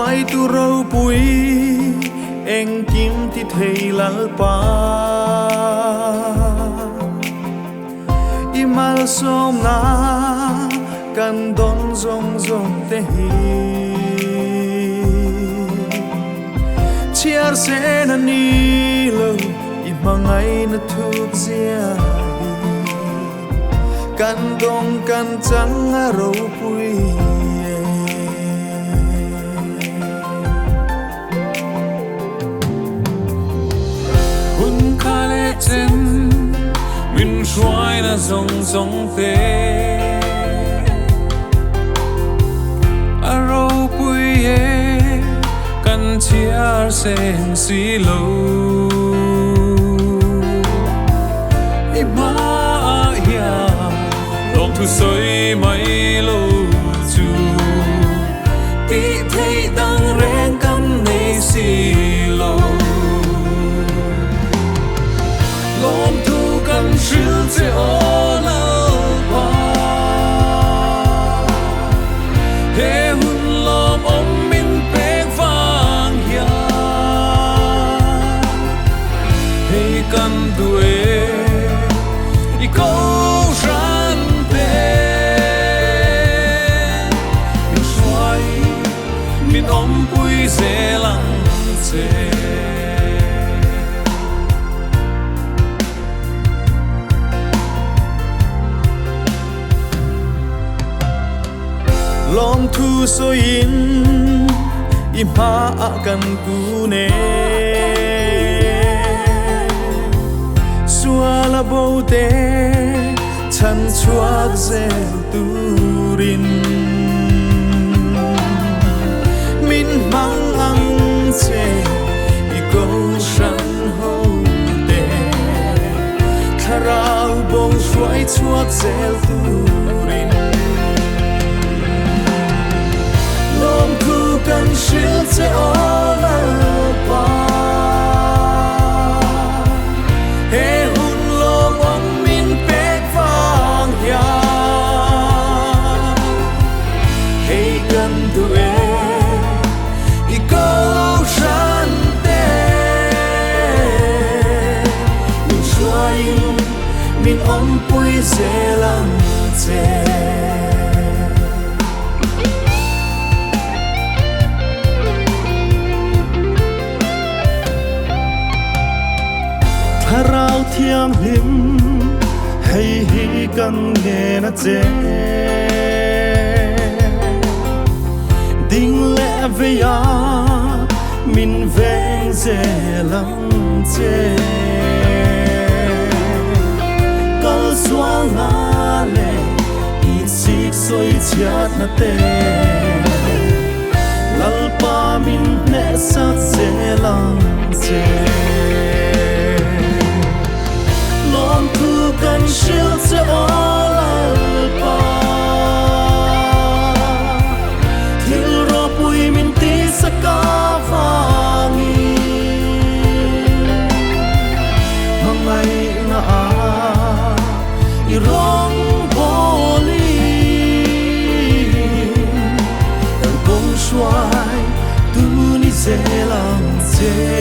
xoay tu râu bụi anh kiếm thì thầy lal pa imal som na kan don zong zong te hi chiar se na ni lo imangai na thuk zia kan dong kan chang a ro pui hun khale chen min shuai na zong zong te a ro pui e kan chiar sen si lo thu soi mai lo chu ti thei dang reng kam nei si lo lom thu kan shil che o la pa he hun lom om min pek vang ya he kan duê i ko min om pui ze lang che lom thu so in ima akan ku ne suala bo te chan chuak ze turin min mang ang che i go shan ho te tharau bong shuai chuak zel turin lom khu kan shil che ola pa he hun lom ong min pek vang ya hey kan tu e min om pui ze lang che tharau thiam him hay hi kan nghe na che ding le ve ya min veng ze lang che sual na le i sik soi chiat na te lal pa min ne sat se lang che lom thu kan shil se lal pa thil ro pui min ti sa ka vangi mangai na rong boli tan kong shuai tu ni ze lang che